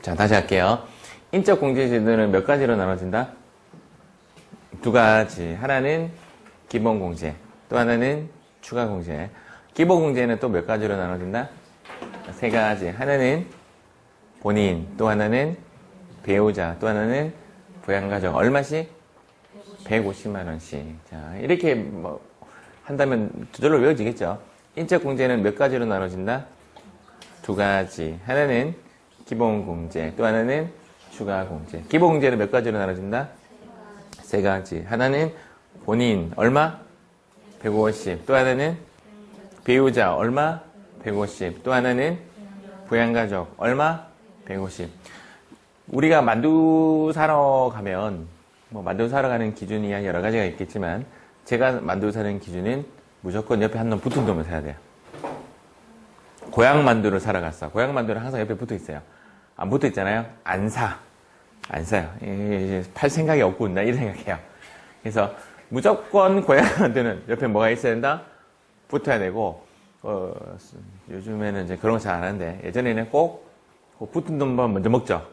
자, 다시 할게요. 인적 공제 제도는 몇 가지로 나눠진다? 두 가지. 하나는 기본 공제, 또 하나는 추가 공제. 기본 공제는 또 몇 가지로 나눠진다? 세 가지. 하나는 본인, 또 하나는 배우자, 또 하나는 부양가족. 얼마씩? 150만 원씩. 자, 이렇게 뭐 한다면 저절로 외워지겠죠. 인적 공제는 몇 가지로 나눠진다? 두 가지. 하나는 기본 공제, 또 하나는 추가 공제. 기본 공제는 몇 가지로 나눠진다? 세 가지. 하나는 본인 얼마? 150. 또 하나는 배우자 얼마? 150. 또 하나는 부양가족 얼마? 150. 우리가 만두 사러 가면 뭐 만두 사러 가는 기준이야 여러 가지가 있겠지만 제가 만두 사는 기준은 무조건 옆에 한 놈 붙은 놈을 사야 돼요. 고향 만두를 사러 갔어. 고향 만두는 항상 옆에 붙어 있어요. 안 붙어 있잖아요. 안 사요. 팔 생각이 없고 나 이런 생각해요. 그래서 무조건 고향 만두는 옆에 뭐가 있어야 된다? 붙어야 되고 요즘에는 이제 그런 거 잘 안 하는데 예전에는 꼭 붙은 놈만 먼저 먹죠.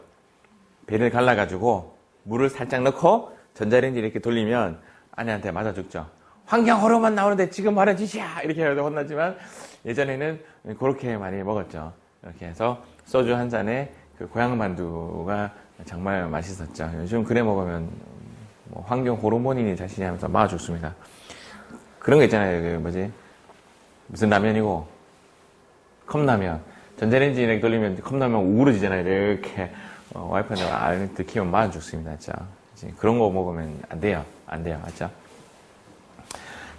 배를 갈라가지고 물을 살짝 넣고 전자레인지 이렇게 돌리면 아내한테 맞아 죽죠. 환경 호르몬 나오는데 지금 말은 짓이야! 이렇게 해도 혼나지만 예전에는 그렇게 많이 먹었죠. 이렇게 해서 소주 한 잔에 그 고향 만두가 정말 맛있었죠. 요즘 그래 먹으면 뭐 환경 호르몬이니 자신이 하면서 맞아 죽습니다. 그런 거 있잖아요. 그 뭐지? 무슨 라면이고? 컵라면. 전자레인지 이렇게 돌리면 컵라면 우그러지잖아요. 이렇게. 와이프한테 알 들키면 맞아 죽습니다. 진짜. 그런 거 먹으면 안 돼요. 안 돼요. 맞죠?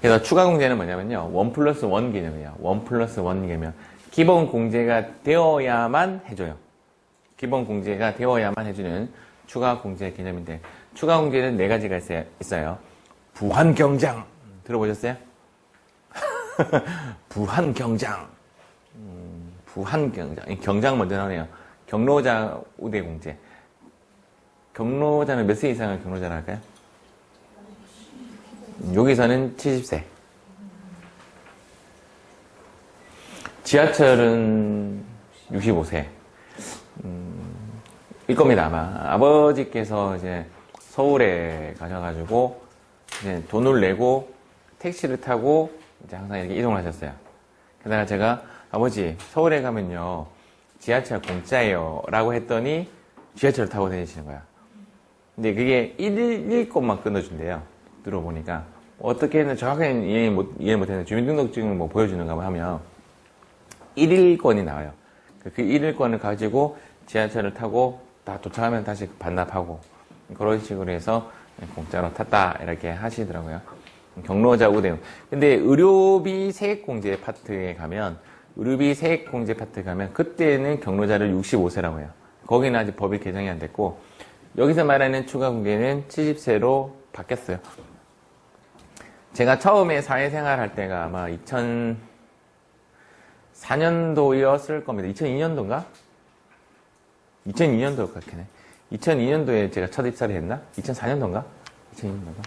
그래서 추가 공제는 뭐냐면요. 1+1 개념이에요. 1+1 개념. 기본 공제가 되어야만 해줘요. 기본 공제가 되어야만 해주는 추가 공제 개념인데, 추가 공제는 네 가지가 있어요. 부한경장. 들어보셨어요? 부한경장. 부한경장. 경장 먼저 나오네요. 경로자 우대 공제. 경로자는 몇 세 이상을 경로자라 할까요? 여기서는 70세. 지하철은 65세. 일 겁니다, 아마. 아버지께서 이제 서울에 가셔가지고, 이제 돈을 내고 택시를 타고 이제 항상 이렇게 이동을 하셨어요. 게다가 제가 아버지, 서울에 가면요, 지하철 공짜예요. 라고 했더니 지하철을 타고 다니시는 거야. 근데 그게 1일권만 끊어준대요. 들어보니까. 어떻게 했는지 정확하게 이해 못했는데 주민등록증을 뭐 보여주는가 하면 1일권이 나와요. 그 1일권을 가지고 지하철을 타고 다 도착하면 다시 반납하고 그런 식으로 해서 공짜로 탔다 이렇게 하시더라고요. 경로자 우대용. 근데 의료비 세액공제 파트에 가면 그때는 경로자를 65세라고 해요. 거기는 아직 법이 개정이 안 됐고 여기서 말하는 추가 공제는 70세로 바뀌었어요. 제가 처음에 사회생활 할 때가 아마 2004년도였을 겁니다. 2002년도인가? 2002년도 같겠네. 2002년도에 제가 첫 입사를 했나? 2004년도인가? 2002년도인가?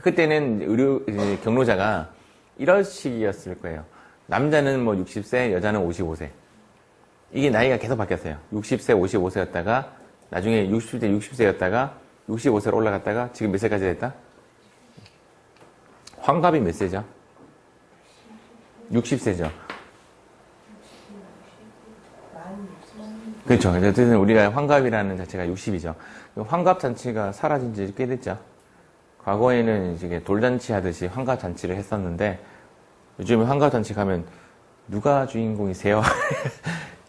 그때는 경로자가 이런 식이었을 거예요. 남자는 뭐 60세, 여자는 55세. 이게 나이가 계속 바뀌었어요. 60세, 55세였다가, 나중에 60세, 60세였다가, 65세로 올라갔다가, 지금 몇 세까지 됐다? 환갑이 몇 세죠? 60세죠. 그렇죠. 어쨌든 우리가 환갑이라는 자체가 60이죠. 환갑 잔치가 사라진 지 꽤 됐죠. 과거에는 이제 돌잔치 하듯이 환갑 잔치를 했었는데, 요즘에 환갑 잔치 가면 누가 주인공이세요?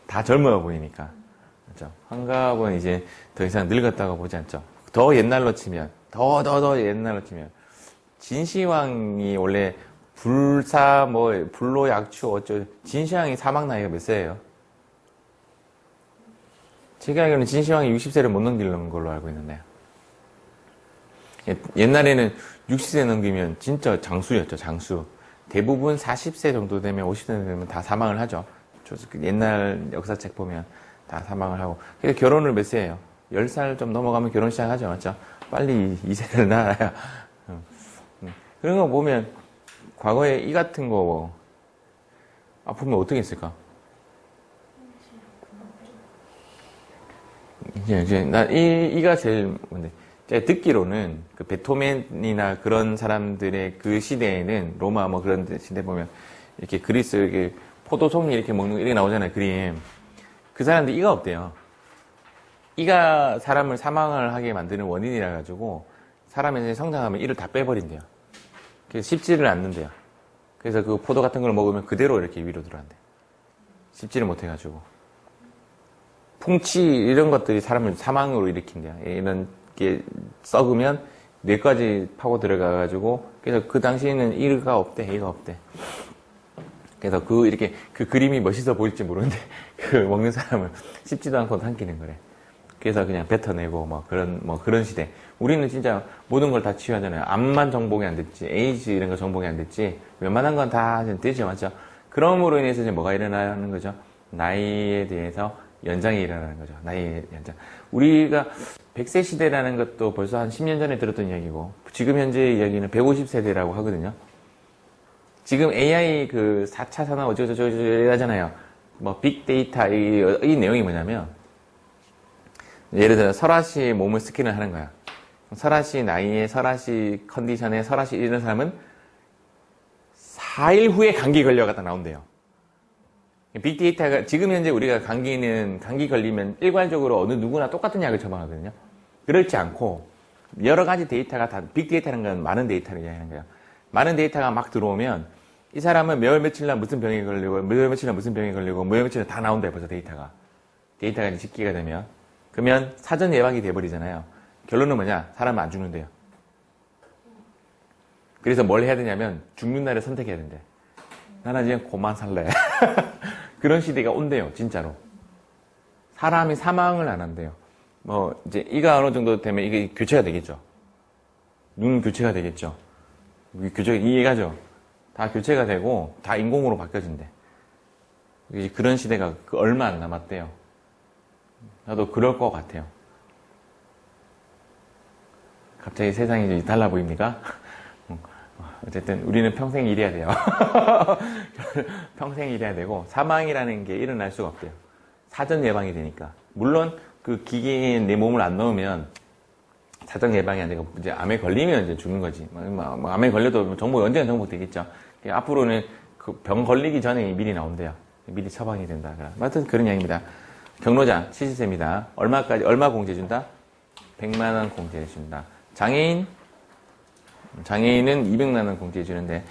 다 젊어 보이니까. 그렇죠. 환갑은 이제 더 이상 늙었다고 보지 않죠. 더 옛날로 치면, 더 옛날로 치면, 진시황이 원래 불로약추 진시황이 사망 나이가 몇 세예요? 제가 알기로는 진시황이 60세를 못 넘기는 걸로 알고 있는데. 옛날에는 60세 넘기면 진짜 장수였죠, 장수. 대부분 40세 정도 되면, 50세 정도 되면 다 사망을 하죠. 옛날 역사책 보면 다 사망을 하고. 그래서 결혼을 몇 세예요? 10살 좀 넘어가면 결혼 시작하죠, 맞죠? 빨리 2세를 낳아야. 그런 거 보면, 과거에 이 같은 거 아프면 어떻게 했을까? 이제 이가 제일 뭔데? 제가 듣기로는 그 베토벤이나 그런 사람들의 그 시대에는 로마 뭐 그런 시대 보면 이렇게 그리스 이렇게 포도 송이 이렇게 먹는 거 이렇게 나오잖아요, 그림. 그 사람들 이가 없대요. 이가 사람을 사망을 하게 만드는 원인이라 가지고 사람이 성장하면 이를 다 빼버린대요. 그래서 씹지를 않는데요. 그래서 그 포도 같은 걸 먹으면 그대로 이렇게 위로 들어간대. 씹지를 못해가지고. 풍치 이런 것들이 사람을 사망으로 일으킨대요. 이런 게 썩으면 뇌까지 파고 들어가가지고 그래서 그 당시에는 이가 없대. 그래서 이렇게 그 그림이 멋있어 보일지 모르는데 그 먹는 사람을 씹지도 않고 삼키는 거래. 그래서 그냥 뱉어내고 뭐 그런 시대. 우리는 진짜 모든 걸 다 치유하잖아요. 암만 정복이 안 됐지, 에이즈 이런 거 정복이 안 됐지, 웬만한 건 다 되죠, 맞죠? 그럼으로 인해서 이제 뭐가 일어나는 거죠? 나이에 대해서 연장이 일어나는 거죠. 나이의 연장. 우리가 100세 시대라는 것도 벌써 한 10년 전에 들었던 이야기고, 지금 현재 이야기는 150세대라고 하거든요. 지금 AI 그 4차 산업 어쩌고저쩌고 하잖아요. 뭐 빅데이터 이 내용이 뭐냐면, 예를 들어 설아 씨의 몸을 스캔을 하는 거야. 설아 씨 나이에, 설아 씨 컨디션에, 설아 씨 이런 사람은 4일 후에 감기 걸려가 나온대요. 빅데이터가 지금 현재 우리가 감기 걸리면 일괄적으로 어느 누구나 똑같은 약을 처방하거든요. 그렇지 않고 여러 가지 데이터가 다 빅데이터라는 건 많은 데이터를 이야기하는 거예요. 많은 데이터가 막 들어오면 이 사람은 몇 월 며칠 날 무슨 병에 걸리고 몇 월 며칠 날 무슨 병에 걸리고 몇 월 며칠 날 다 나온대요. 벌써 데이터가 이제 집계가 되면 그러면 사전 예방이 돼버리잖아요. 결론은 뭐냐? 사람은 안 죽는데요. 그래서 뭘 해야 되냐면 죽는 날을 선택해야 된대. 나는 이제 고만 살래. 그런 시대가 온대요, 진짜로. 사람이 사망을 안 한대요. 뭐 이제 이가 어느 정도 되면 이게 교체가 되겠죠. 눈 교체가 되겠죠. 교체 이해가죠. 다 교체가 되고 다 인공으로 바뀌어진대. 그런 시대가 얼마 안 남았대요. 나도 그럴 것 같아요. 갑자기 세상이 달라 보입니까? 어쨌든 우리는 평생 일해야 돼요. 평생 일해야 되고 사망이라는 게 일어날 수가 없대요. 사전 예방이 되니까. 물론 그 기계에 내 몸을 안 넣으면 사전 예방이 안 되고 이제 암에 걸리면 이제 죽는 거지. 암에 걸려도 언젠가 정복되겠죠. 앞으로는 그 병 걸리기 전에 미리 나온대요. 미리 처방이 된다. 아무튼 그런 이야기입니다. 경로자 70세입니다. 얼마 공제 준다? 100만 원 공제 준다. 장애인은 200만 원 공제 주는데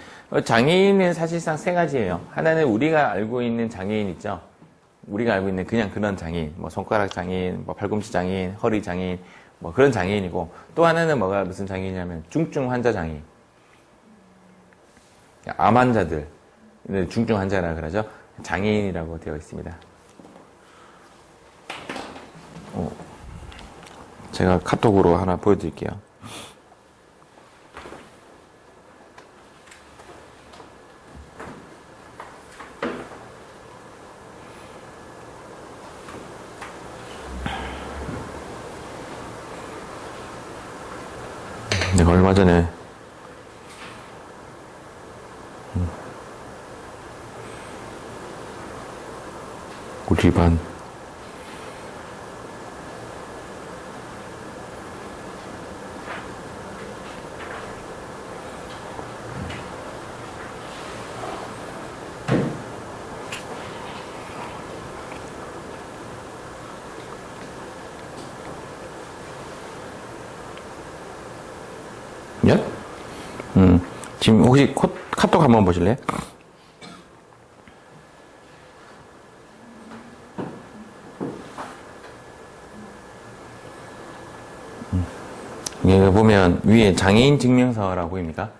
장애인은 사실상 세 가지예요. 하나는 우리가 알고 있는 장애인 있죠. 우리가 알고 있는 그냥 그런 장애인, 뭐 손가락 장애인, 뭐 팔꿈치 장애인, 허리 장애인, 뭐 그런 장애인이고 또 하나는 무슨 장애인이냐면 중증 환자 장애인. 암 환자들 중증 환자라 그러죠. 장애인이라고 되어 있습니다. 제가 카톡으로 하나 보여드릴게요. 내가 얼마 전에 우리 반 몇? 지금 혹시 카톡 한번 보실래요? 여기 보면 위에 장애인 증명서라고 보입니까?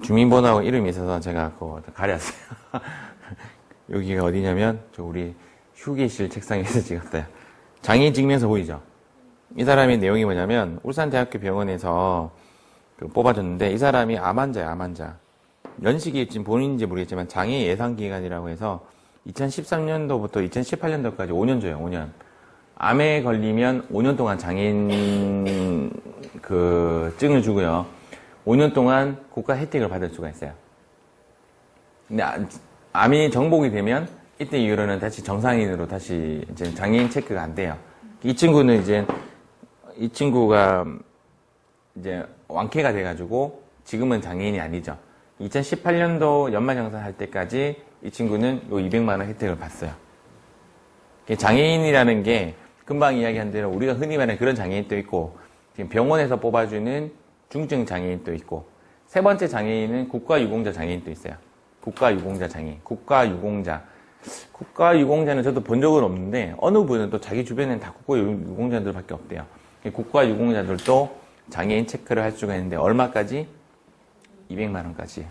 주민번호하고 이름이 있어서 제가 그거 가렸어요. 여기가 어디냐면 우리 휴게실 책상에서 찍었어요. 장애인 증명서 보이죠? 이 사람의 내용이 뭐냐면 울산대학교 병원에서 뽑아줬는데 이 사람이 암 환자야, 암 환자. 연식이 지금 본인인지 모르겠지만 장애 예상 기간이라고 해서 2013년도부터 2018년도까지 5년 줘요, 5년. 암에 걸리면 5년 동안 장애인 증을 주고요. 5년 동안 국가 혜택을 받을 수가 있어요. 근데 암이 정복이 되면 이때 이후로는 다시 정상인으로 다시 이제 장애인 체크가 안 돼요. 이 친구는 이 친구가 이제 완쾌가 돼가지고 지금은 장애인이 아니죠. 2018년도 연말정산할 때까지 이 친구는 요 200만 원 혜택을 봤어요. 장애인이라는 게 금방 이야기한 대로 우리가 흔히 말하는 그런 장애인도 있고 지금 병원에서 뽑아주는 중증 장애인도 있고 세 번째 장애인은 국가유공자 장애인도 있어요. 국가유공자 장애인, 국가유공자는 저도 본 적은 없는데 어느 분은 또 자기 주변에는 다 국가유공자들밖에 없대요. 국가유공자들도 장애인 체크를 할 수가 있는데 얼마까지? 200만 원까지.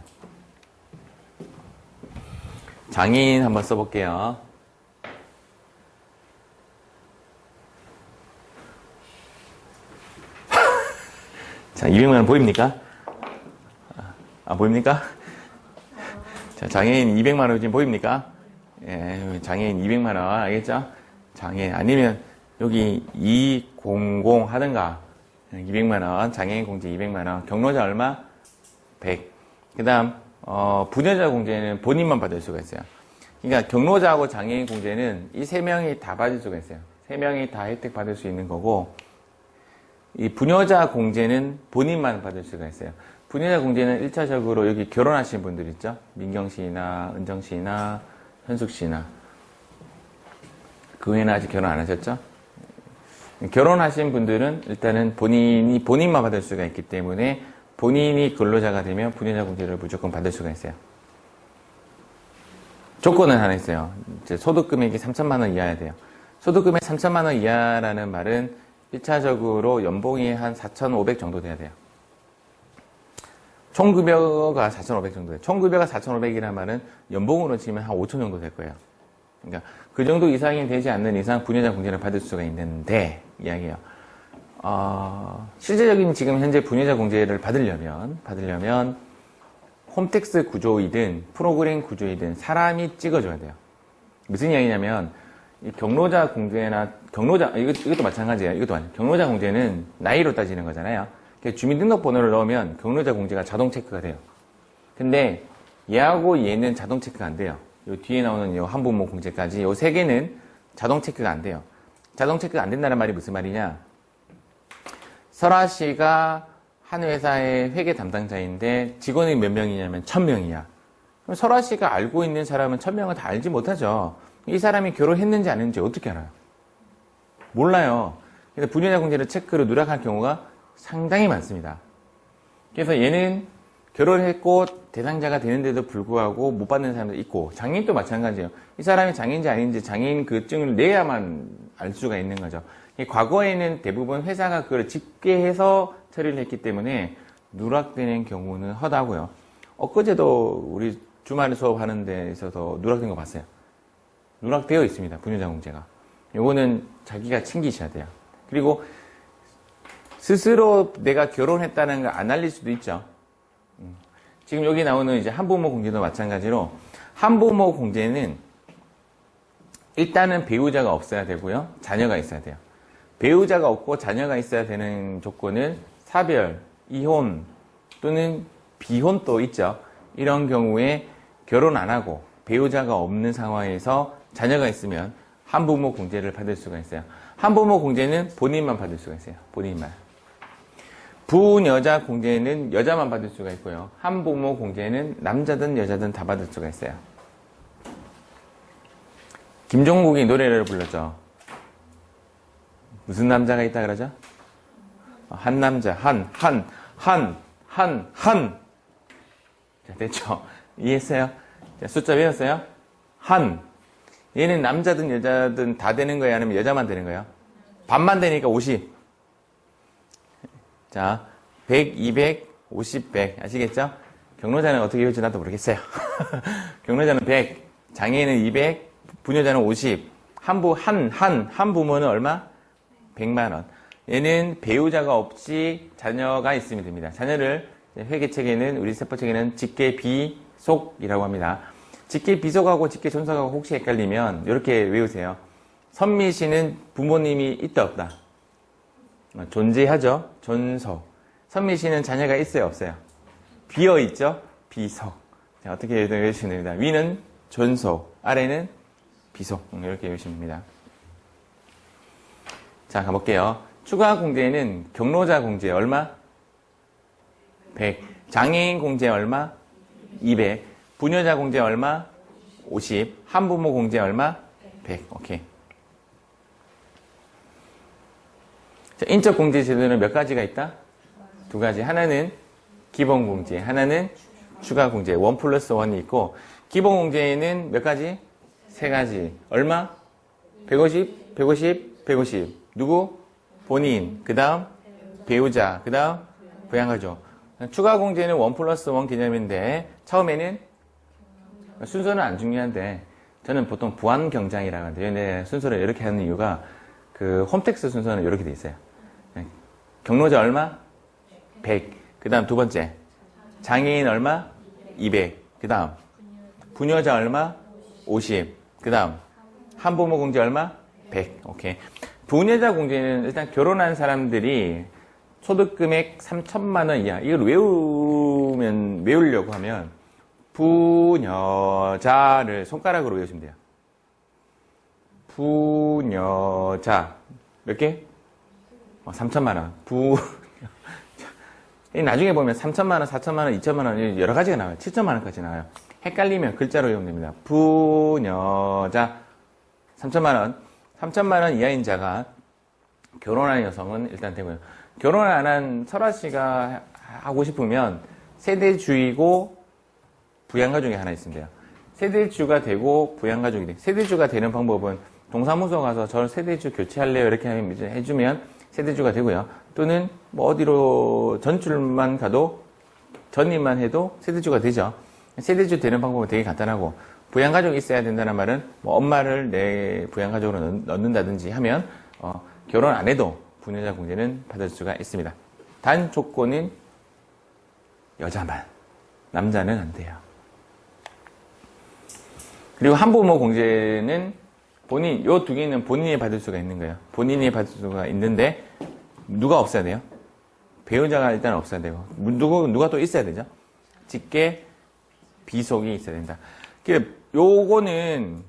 장애인 한번 써볼게요. 자, 200만 원 보입니까? 보입니까? 자, 장애인 200만 원 지금 보입니까? 예, 장애인 200만 원, 알겠죠? 장애인, 아니면 여기 200 하든가, 200만 원, 장애인 공제 200만 원, 경로자 얼마? 100. 그 다음, 부녀자 공제는 본인만 받을 수가 있어요. 그러니까 경로자하고 장애인 공제는 이 세 명이 다 받을 수가 있어요. 세 명이 다 혜택 받을 수 있는 거고, 이 부녀자 공제는 본인만 받을 수가 있어요. 부녀자 공제는 1차적으로 여기 결혼하신 분들 있죠? 민경 씨나 은정 씨나 현숙 씨나. 그 외에는 아직 결혼 안 하셨죠? 결혼하신 분들은 일단은 본인만 받을 수가 있기 때문에 본인이 근로자가 되면 부녀자 공제를 무조건 받을 수가 있어요. 조건은 하나 있어요. 이제 소득 금액이 3천만 원 이하여야 돼요. 소득 금액 3천만 원 이하라는 말은 1차적으로 연봉이 한 4,500 정도 돼야 돼요. 총급여가 4,500 정도 돼요. 총급여가 4,500이라는 말은 연봉으로 치면 한 5천 정도 될 거예요. 그러니까 그 정도 이상이 되지 않는 이상 부녀자 공제를 받을 수가 있는데 이야기예요. 실제적인 지금 현재 부녀자 공제를 받으려면 홈택스 구조이든 프로그램 구조이든 사람이 찍어줘야 돼요. 무슨 이야기냐면 이 경로자 공제나 이것도 마찬가지예요. 경로자 공제는 나이로 따지는 거잖아요. 주민등록번호를 넣으면 경로자 공제가 자동 체크가 돼요. 근데 얘하고 얘는 자동 체크가 안 돼요. 요 뒤에 나오는 요 한부모 공제까지 요 세 개는 자동 체크가 안 돼요. 자동 체크가 안 된다는 말이 무슨 말이냐? 설아 씨가 한 회사의 회계 담당자인데 직원이 몇 명이냐면 1,000명이야. 그럼 설아 씨가 알고 있는 사람은 1,000명을 다 알지 못하죠. 이 사람이 결혼했는지 안 했는지 어떻게 알아요? 몰라요. 그래서 부녀자 공제를 체크로 누락할 경우가 상당히 많습니다. 그래서 얘는 결혼했고 대상자가 되는데도 불구하고 못 받는 사람도 있고 장애인도 마찬가지예요. 이 사람이 장애인지 아닌지 장애인 그 증을 내야만 알 수가 있는 거죠. 과거에는 대부분 회사가 그걸 집계해서 처리를 했기 때문에 누락되는 경우는 허다고요. 엊그제도 우리 주말 수업하는 데에서도 누락된 거 봤어요. 누락되어 있습니다. 부녀자 공제가. 요거는 자기가 챙기셔야 돼요. 그리고 스스로 내가 결혼했다는 걸 안 알릴 수도 있죠. 지금 여기 나오는 이제 한부모 공제도 마찬가지로 한부모 공제는 일단은 배우자가 없어야 되고요. 자녀가 있어야 돼요. 배우자가 없고 자녀가 있어야 되는 조건은 사별, 이혼 또는 비혼도 있죠. 이런 경우에 결혼 안 하고 배우자가 없는 상황에서 자녀가 있으면 한부모 공제를 받을 수가 있어요. 한부모 공제는 본인만 받을 수가 있어요. 본인만. 부녀자 공제는 여자만 받을 수가 있고요. 한부모 공제는 남자든 여자든 다 받을 수가 있어요. 김종국이 노래를 불렀죠. 무슨 남자가 있다 그러죠? 한 남자, 한. 자, 됐죠? 이해했어요? 자, 숫자 외웠어요? 한. 얘는 남자든 여자든 다 되는 거예요? 아니면 여자만 되는 거예요? 반만 되니까 50. 자, 100, 200, 50, 100. 아시겠죠? 경로자는 어떻게 외울지 나도 모르겠어요. 경로자는 100, 장애인은 200, 부녀자는 50. 한 부모는 얼마? 100만 원. 얘는 배우자가 없이 자녀가 있으면 됩니다. 자녀를 회계책에는, 우리 세법책에는 직계비속이라고 합니다. 직계비속하고 직계존속하고 혹시 헷갈리면 이렇게 외우세요. 선미 씨는 부모님이 있다 없다? 존재하죠. 존속. 선미 씨는 자녀가 있어요 없어요? 비어 있죠. 비속. 자, 어떻게 외우시면 됩니다. 위는 존속, 아래는 비속. 이렇게 외우시면 됩니다. 자, 가볼게요. 추가 공제는 경로자 공제 얼마? 100. 장애인 공제 얼마? 200. 부녀자 공제 얼마? 50. 한부모 공제 얼마? 100. 오케이. 자, 인적 공제 제도는 몇 가지가 있다? 두 가지. 하나는 기본 공제, 하나는 추가 공제. 1 플러스 1이 있고, 기본 공제는 몇 가지? 세 가지. 얼마? 150, 150, 150. 누구? 본인. 그 다음 배우자. 그 다음 부양가족. 추가 공제는 1 플러스 1 개념인데, 처음에는 순서는 안 중요한데, 저는 보통 부안경장이라고 하는데, 근데 순서를 이렇게 하는 이유가, 그 홈택스 순서는 이렇게 돼 있어요. 경로자 얼마? 100. 그 다음 두 번째. 장애인 얼마? 200. 그 다음. 부녀자 얼마? 50. 그 다음. 한부모 공제 얼마? 100. 오케이. 부녀자 공제는 일단 결혼한 사람들이 소득 금액 3천만 원 이하. 이걸 외우려고 하면 부녀자를 손가락으로 외우시면 돼요. 부녀자. 몇 개? 3천만 원. 나중에 보면 3천만 원, 4천만 원, 2천만 원 여러 가지가 나와요. 7천만 원까지 나와요. 헷갈리면 글자로 외우면 됩니다. 부녀자 3천만 원. 3천만 원 이하인 자가 결혼한 여성은 일단 되고요. 결혼 안 한 설아 씨가 하고 싶으면 세대주이고 부양가 중에 하나 있으면 돼요. 세대주가 되고 부양가족이 돼. 세대주가 되는 방법은 동사무소 가서 저 세대주 교체할래요 이렇게 해주면 세대주가 되고요. 또는 뭐 어디로 전출만 가도 전입만 해도 세대주가 되죠. 세대주 되는 방법은 되게 간단하고, 부양가족이 있어야 된다는 말은 뭐 엄마를 내 부양가족으로 넣는다든지 하면 결혼 안 해도 부녀자 공제는 받을 수가 있습니다. 단 조건은 여자만, 남자는 안 돼요. 그리고 한부모 공제는 요 두 개는 본인이 받을 수가 있는 거예요. 본인이 받을 수가 있는데, 누가 없어야 돼요? 배우자가 일단 없어야 되고, 누가 또 있어야 되죠? 직계, 비속이 있어야 된다. 요거는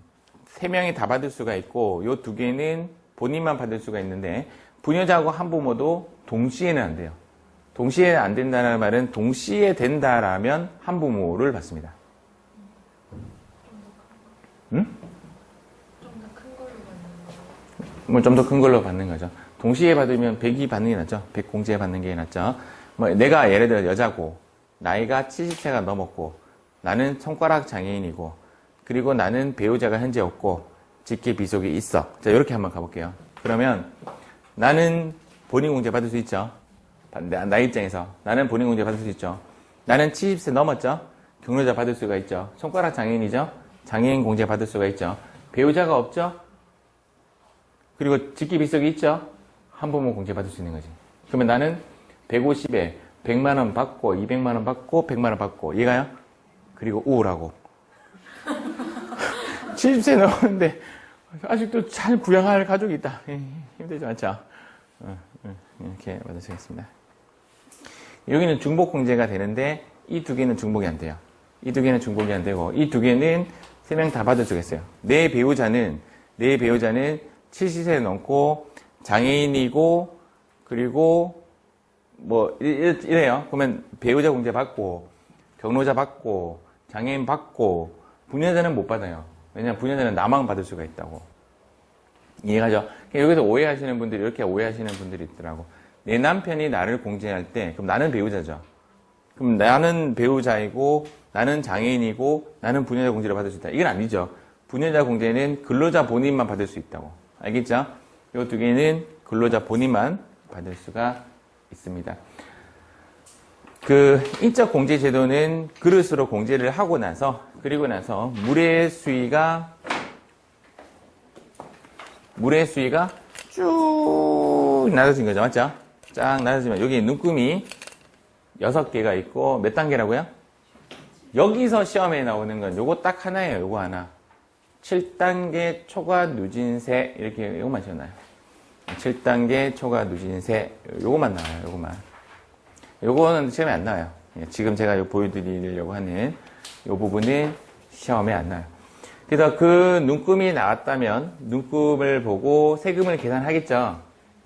세 명이 다 받을 수가 있고, 요 두 개는 본인만 받을 수가 있는데, 부녀자하고 한부모도 동시에는 안 돼요. 동시에 안 된다는 말은 동시에 된다라면 한부모를 받습니다. 응? 좀 더 큰 걸로 받는 거죠. 동시에 받으면 100이 받는 게 낫죠. 100 공제에 받는 게 낫죠. 내가 예를 들어 여자고, 나이가 70세가 넘었고, 나는 손가락 장애인이고, 그리고 나는 배우자가 현재 없고, 직계 비속이 있어. 자, 이렇게 한번 가볼게요. 그러면 나는 본인 공제 받을 수 있죠. 나 입장에서 나는 본인 공제 받을 수 있죠. 나는 70세 넘었죠. 경로자 받을 수가 있죠. 손가락 장애인이죠. 장애인 공제 받을 수가 있죠. 배우자가 없죠. 그리고 직계 비속이 있죠. 한부모 공제 받을 수 있는 거지. 그러면 나는 150에 100만 원 받고 200만 원 받고 100만 원 받고, 얘가요? 그리고 우울하고 70세 넘었는데 아직도 잘 부양할 가족이 있다. 힘들지 않죠? 이렇게 받을 수 있습니다. 여기는 중복 공제가 되는데 이 두 개는 중복이 안 돼요. 이 두 개는 중복이 안 되고, 이 두 개는 세 명 다 받을 수가 있어요. 내 배우자는 70세 넘고 장애인이고, 그리고 뭐 이래요. 그러면 배우자 공제 받고, 경로자 받고, 장애인 받고, 부녀자는 못 받아요. 왜냐하면 부녀자는 나만 받을 수가 있다고. 이해가죠? 여기서 오해하시는 분들이, 이렇게 오해하시는 분들이 있더라고. 내 남편이 나를 공제할 때, 그럼 나는 배우자죠. 그럼 나는 배우자이고, 나는 장애인이고, 나는 부녀자 공제를 받을 수 있다. 이건 아니죠. 부녀자 공제는 근로자 본인만 받을 수 있다고. 알겠죠? 이 두 개는 근로자 본인만 받을 수가 있습니다. 인적 공제 제도는 그릇으로 공제를 하고 나서, 그리고 나서 물의 수위가 쭉 낮아진 거죠. 맞죠? 쫙 낮아지면 여기 눈금이 6개가 있고, 몇 단계라고요? 여기서 시험에 나오는 건 요거 딱 하나예요. 요거 하나. 7단계 초과 누진세, 이렇게 요것만 시험나요. 7단계 초과 누진세, 요것만 나와요. 요거는 시험에 안 나와요. 지금 제가 보여드리려고 하는 요 부분은 시험에 안 나와요. 그래서 그 눈금이 나왔다면 눈금을 보고 세금을 계산하겠죠.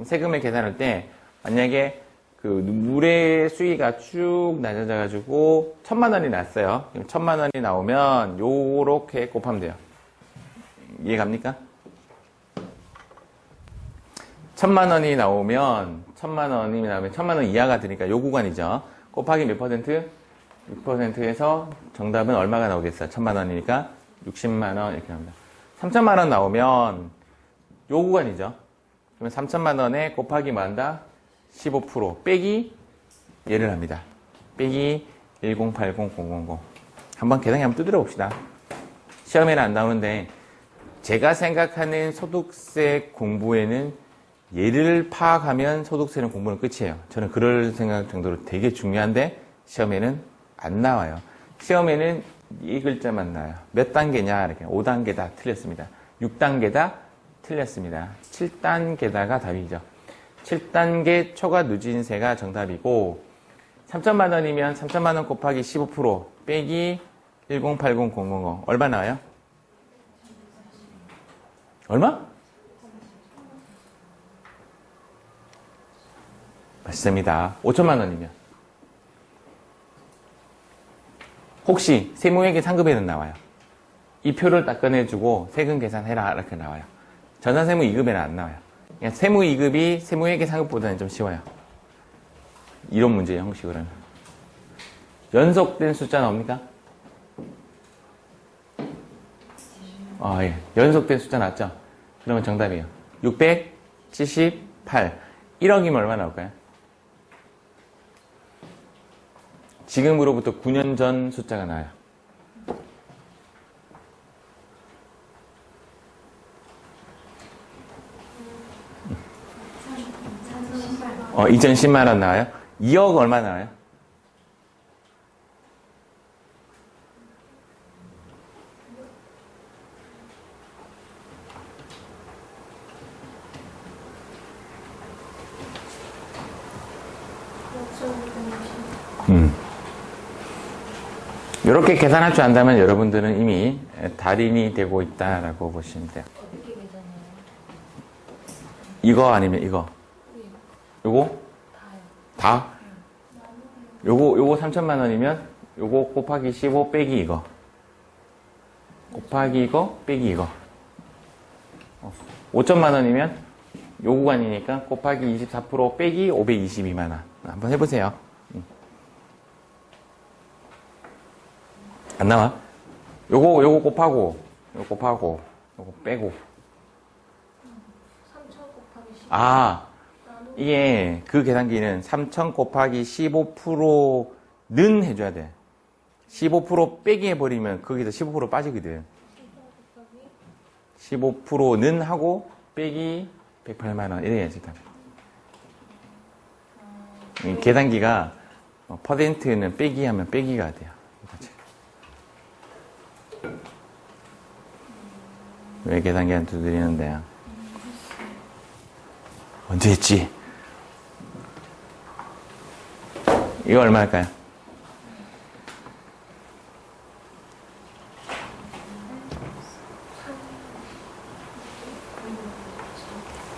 세금을 계산할 때 만약에 그 물의 수위가 쭉 낮아져가지고 1,000만 원이 났어요. 1,000만 원이 나오면 요렇게 곱하면 돼요. 이해 갑니까? 1,000만 원이 나오면 1,000만 원 이하가 되니까 요 구간이죠. 곱하기 몇 퍼센트? 6%에서 정답은 얼마가 나오겠어요? 1,000만 원이니까 60만 원 이렇게 나옵니다. 3,000만 원 나오면 요 구간이죠. 그러면 3,000만 원에 곱하기 뭐 한다? 15% 빼기 얘를 합니다. 빼기 1080000. 한번 계산기 한번 두드려 봅시다. 시험에는 안 나오는데 제가 생각하는 소득세 공부에는 얘를 파악하면 소득세는 공부는 끝이에요. 저는 그럴 생각 정도로 되게 중요한데 시험에는 안 나와요. 시험에는 이 글자만 나와요. 몇 단계냐? 이렇게 5단계다. 틀렸습니다. 6단계다. 틀렸습니다. 7단계다가 답이죠. 7단계 초과 누진세가 정답이고 3,000만 원이면 3,000만 원 곱하기 15% 빼기 1080000 얼마 나와요? 얼마? 맞습니다. 5,000만 원이면 혹시 세무회계 상급에는 나와요. 이 표를 딱 꺼내주고 세금 계산해라 이렇게 나와요. 전산세무 2급에는 안 나와요. 그러니까 세무 2급이 세무회계 상급보다는 좀 쉬워요. 이런 문제의 형식으로는. 연속된 숫자 나옵니까? 예. 연속된 숫자 나왔죠? 그러면 정답이에요. 678. 1억이면 얼마 나올까요? 지금으로부터 9년 전 숫자가 나와요. 2010만 원 나와요? 2억 얼마 나와요? 이렇게 계산할 줄 안다면 여러분들은 이미 달인이 되고 있다라고 보시면 돼요. 어떻게 계산해요? 이거 아니면 이거? 요거? 다? 요거 3,000만 원이면 요거 곱하기 15 빼기 이거. 곱하기 이거 빼기 이거. 5천만 원이면 요 구간이니까 곱하기 24% 빼기 522만 원. 한번 해보세요. 안 나와? 요거 곱하고, 요거 빼고. 3,000 곱하기 10. 이게 그 계산기는 3,000 곱하기 15%는 해줘야 돼. 15% 빼기 해버리면 거기서 15% 빠지거든. 15%는 하고 빼기 108만 원 이래야지. 이 계산기가 퍼센트는 빼기 하면 빼기가 돼요. 왜 계산기 안 두드리는데요? 언제 했지? 이거 얼마일까요?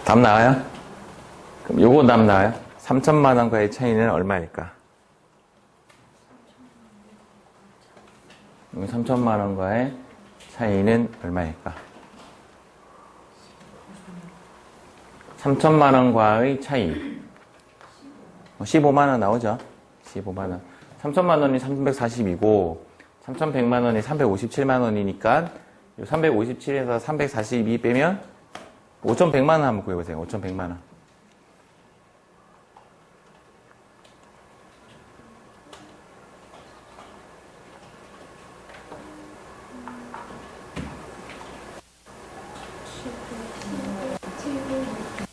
답 나와요? 그럼 요거 답 나와요? 3,000만 원과의 차이는 얼마일까? 3,000만 원과의 차이는 얼마일까? 3,000만 원과의 차이. 15만 원 나오죠? 15만 원. 3,000만 원이 342고, 3,100만 원이 357만 원이니까, 357에서 342 빼면 5,100만 원 한번 구해보세요. 5,100만 원.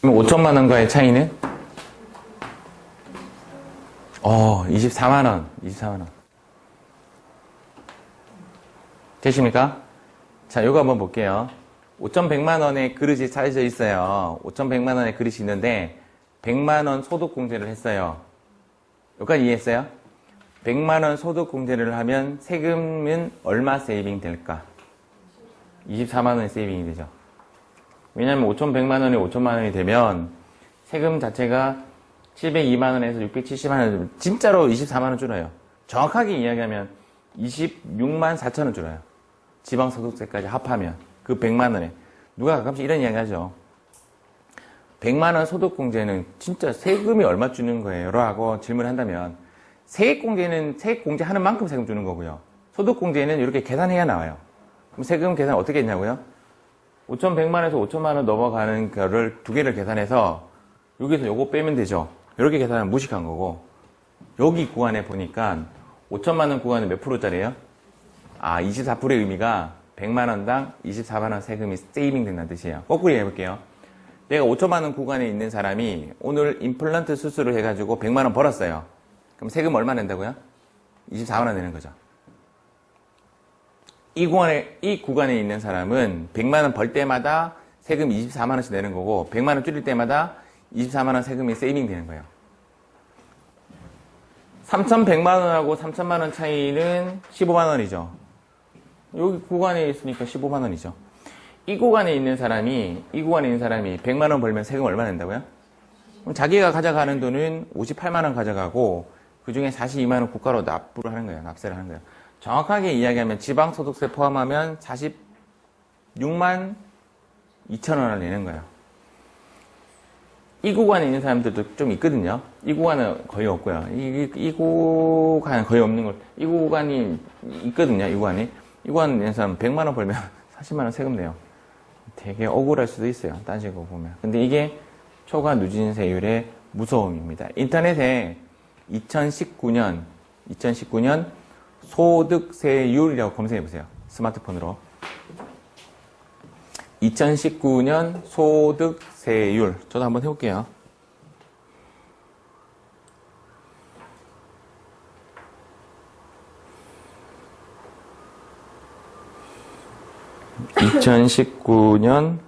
그럼 5천만 원과의 차이는? 24만 원. 24만 원. 되십니까? 자, 요거 한번 볼게요. 5,100만 원의 그릇이 쌓여져 있어요. 5,100만 원의 그릇이 있는데 100만 원 소득 공제를 했어요. 여기까지 이해했어요? 100만 원 소득 공제를 하면 세금은 얼마 세이빙 될까? 24만 원의 세이빙이 되죠. 왜냐하면 5,100만 원이 5천만 원이 되면 세금 자체가 702만 원에서 670만 원, 진짜로 24만 원 줄어요. 정확하게 이야기하면 26만 4천 원 줄어요. 지방소득세까지 합하면 그 100만 원에. 누가 가끔씩 이런 이야기 하죠. 100만 원 소득공제는 진짜 세금이 얼마 주는 거예요? 라고 질문한다면 세액공제는 세액공제하는 만큼 세금 주는 거고요. 소득공제는 이렇게 계산해야 나와요. 그럼 세금 계산 어떻게 했냐고요? 5,100만 원에서 5천만 원 넘어가는 거를 두 개를 계산해서 여기서 요거 빼면 되죠. 이렇게 계산하면 무식한 거고 여기 구간에 보니까 5천만 원 구간은 몇 프로짜리예요? 24%의 의미가 100만 원당 24만 원 세금이 세이빙 된다는 뜻이에요. 거꾸로 해볼게요. 내가 5천만 원 구간에 있는 사람이 오늘 임플란트 수술을 해가지고 100만 원 벌었어요. 그럼 세금 얼마 낸다고요? 24만 원 내는 거죠. 이 구간에 있는 사람은 100만 원 벌 때마다 세금 24만 원씩 내는 거고 100만 원 줄일 때마다 24만 원 세금이 세이빙 되는 거예요. 3,100만 원하고 3천만 원 차이는 15만 원이죠. 여기 구간에 있으니까 15만 원이죠. 이 구간에 있는 사람이 100만 원 벌면 세금 얼마 낸다고요? 그럼 자기가 가져가는 돈은 58만 원 가져가고 그 중에 42만 원 국가로 납부를 하는 거예요. 납세를 하는 거예요. 정확하게 이야기하면 지방소득세 포함하면 46만 2천 원을 내는 거예요. 이 구간에 있는 사람들도 좀 있거든요. 이 구간은 거의 없고요. 이 구간은 거의 없는 걸. 이 구간이 있거든요. 이 구간에 있는 사람 100만 원 벌면 40만 원 세금 내요. 되게 억울할 수도 있어요. 따지고 보면. 근데 이게 초과 누진세율의 무서움입니다. 인터넷에 2019년 소득세율이라고 검색해 보세요. 스마트폰으로. 2019년 소득세율. 저도 한번 해볼게요. (2019년)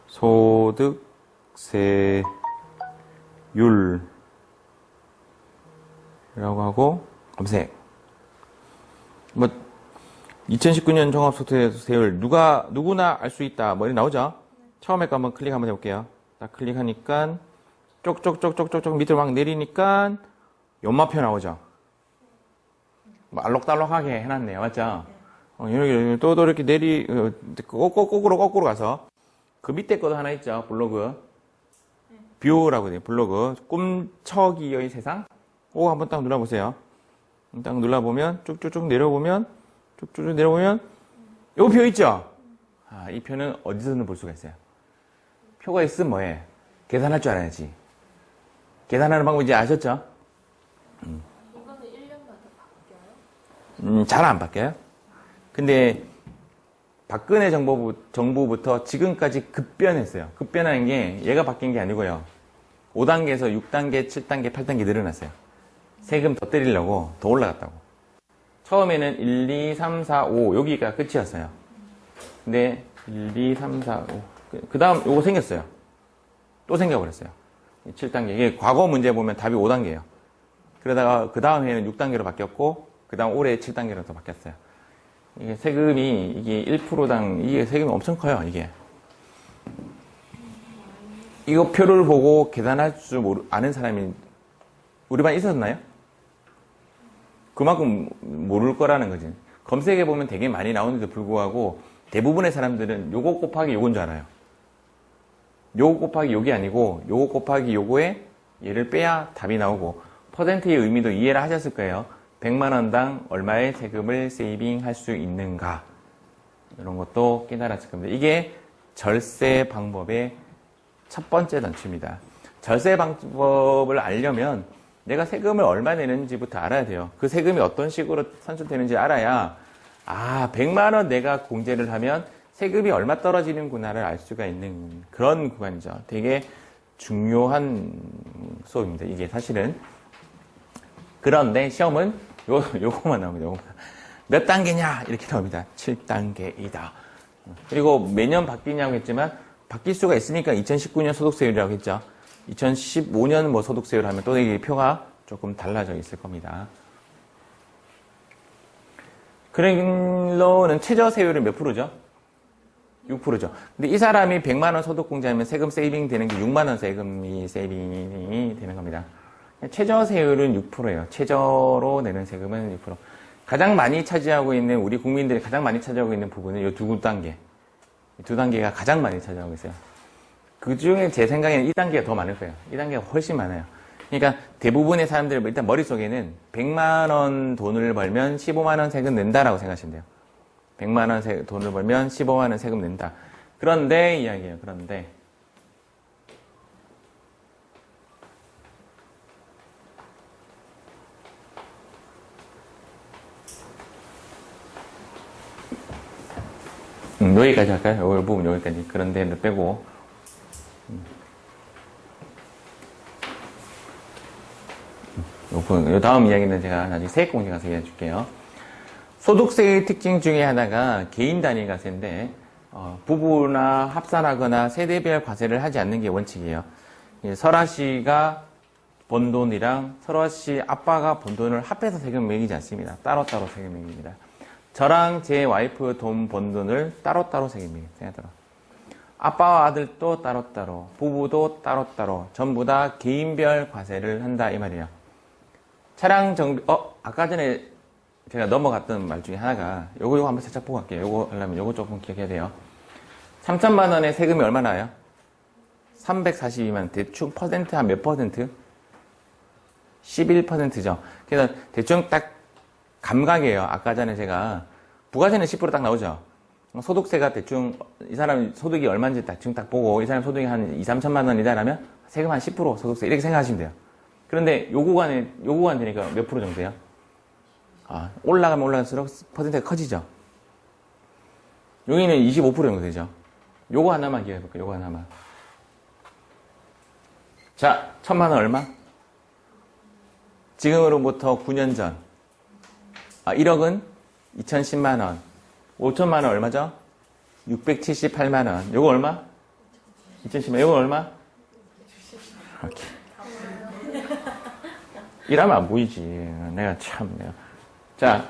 소득세율이라고 하고 검색. 2019년 종합소득세율 누구나 알 수 있다. 뭐 이렇게 나오죠? 처음에 거 한번 클릭 한번 해볼게요. 딱 클릭하니까 쪽쪽쪽쪽쪽쪽 밑으로 막 내리니까 연마표 나오죠? 뭐 알록달록하게 해놨네요. 맞죠? 이렇게 또 이렇게 거꾸로 가서 그 밑에 것도 하나 있죠. 블로그. 뷰라고 돼요. 블로그. 꿈척이의 세상. 오, 한번 딱 눌러보세요. 딱 눌러보면 쭉쭉쭉 내려보면 요 표 있죠? 이 표는 어디서든 볼 수가 있어요. 표가 있으면 뭐해? 계산할 줄 알아야지. 계산하는 방법 이제 아셨죠? 이거는 1년마다 바뀌어요? 잘 안 바뀌어요. 근데 박근혜 정부부터 지금까지 급변했어요. 급변하는 게 얘가 바뀐 게 아니고요. 5단계에서 6단계, 7단계, 8단계 늘어났어요. 세금 더 때리려고 더 올라갔다고. 처음에는 1, 2, 3, 4, 5 여기가 끝이었어요. 근데 1, 2, 3, 4, 5 그 다음 요거 생겼어요. 또 생겨버렸어요. 7단계. 이게 과거 문제 보면 답이 5단계예요. 그러다가 그 다음 해에는 6단계로 바뀌었고 그 다음 올해 7단계로 더 바뀌었어요. 이게 세금이 이게 1%당 이게 세금이 엄청 커요. 이게 이거 표를 보고 계산할 줄 아는 사람이 우리 반에 있었나요? 그만큼 모를 거라는 거지. 검색해 보면 되게 많이 나오는데도 불구하고 대부분의 사람들은 요거 곱하기 요건 줄 알아요. 요거 곱하기 요게 아니고 요거 곱하기 요거에 얘를 빼야 답이 나오고 퍼센트의 의미도 이해를 하셨을 거예요. 100만 원당 얼마의 세금을 세이빙 할 수 있는가 이런 것도 깨달았을 겁니다. 이게 절세 방법의 첫 번째 단추입니다. 절세 방법을 알려면 내가 세금을 얼마 내는지부터 알아야 돼요. 그 세금이 어떤 식으로 산출되는지 알아야 100만 원 내가 공제를 하면 세금이 얼마 떨어지는구나를 알 수가 있는 그런 구간이죠. 되게 중요한 수업입니다. 이게 사실은. 그런데 시험은 요거만 나옵니다. 몇 단계냐? 이렇게 나옵니다. 7단계이다. 그리고 매년 바뀌냐고 했지만 바뀔 수가 있으니까 2019년 소득세율이라고 했죠. 2015년 뭐 소득세율 하면 또 이 표가 조금 달라져 있을 겁니다. 그랜로는 최저세율은 몇 프로죠? 6%죠. 근데 이 사람이 100만 원 소득공제하면 세금 세이빙 되는 게 6만 원 세금이 세이빙이 되는 겁니다. 최저세율은 6%예요. 최저로 내는 세금은 6%. 가장 많이 차지하고 있는, 우리 국민들이 가장 많이 차지하고 있는 부분은 이 두 단계. 이 두 단계가 가장 많이 차지하고 있어요. 그 중에 제 생각에는 이 단계가 더 많을 거예요. 이 단계가 훨씬 많아요. 그러니까 대부분의 사람들 일단 머릿속에는 100만 원 돈을 벌면 15만 원 세금 낸다라고 생각하시면 돼요. 100만 원 돈을 벌면 15만 원 세금 낸다. 그런데 이야기예요. 그런데 여기까지 할까요? 이 부분 여기까지. 그런데 빼고 요 다음 이야기는 제가 나중에 세액공제 가서 이야기해 줄게요. 소득세의 특징 중에 하나가 개인 단위 과세인데 부부나 합산하거나 세대별 과세를 하지 않는 게 원칙이에요. 설아 씨가 번 돈이랑 설아 씨 아빠가 번 돈을 합해서 세금 매기지 않습니다. 따로따로 세금 매깁니다. 저랑 제 와이프 돈 번 돈을 따로따로 세금 매깁니다. 아빠와 아들도 따로따로, 부부도 따로따로, 전부 다 개인별 과세를 한다 이 말이에요. 차량 정비, 아까 전에 제가 넘어갔던 말 중에 하나가 요거 한번 살짝 보고 갈게요. 요거 하려면 요거 조금 기억해야 돼요. 3천만 원의 세금이 얼마 나요? 342만. 대충 퍼센트 한 몇 퍼센트? 11%죠. 그래서 대충 딱 감각이에요. 아까 전에 제가 부가세는 10% 딱 나오죠. 소득세가 대충 이 사람 소득이 얼마인지 대충 딱 보고 이 사람 소득이 한 2, 3천만 원이다라면 세금 한 10% 소득세 이렇게 생각하시면 돼요. 그런데 요 구간 되니까 몇 프로 정도 돼요? 올라가면 올라갈수록 퍼센트가 커지죠. 여기는 25% 정도 되죠. 요거 하나만 기억해 볼게요. 요거 하나만. 자, 1,000만 원 얼마? 지금으로부터 9년 전. 1억은 2,010만 원. 5천만 원 얼마죠? 678만 원. 요거 얼마? 2,010만 원. 요거 얼마? 이렇게. 이러면 안 보이지. 내가 참. 자.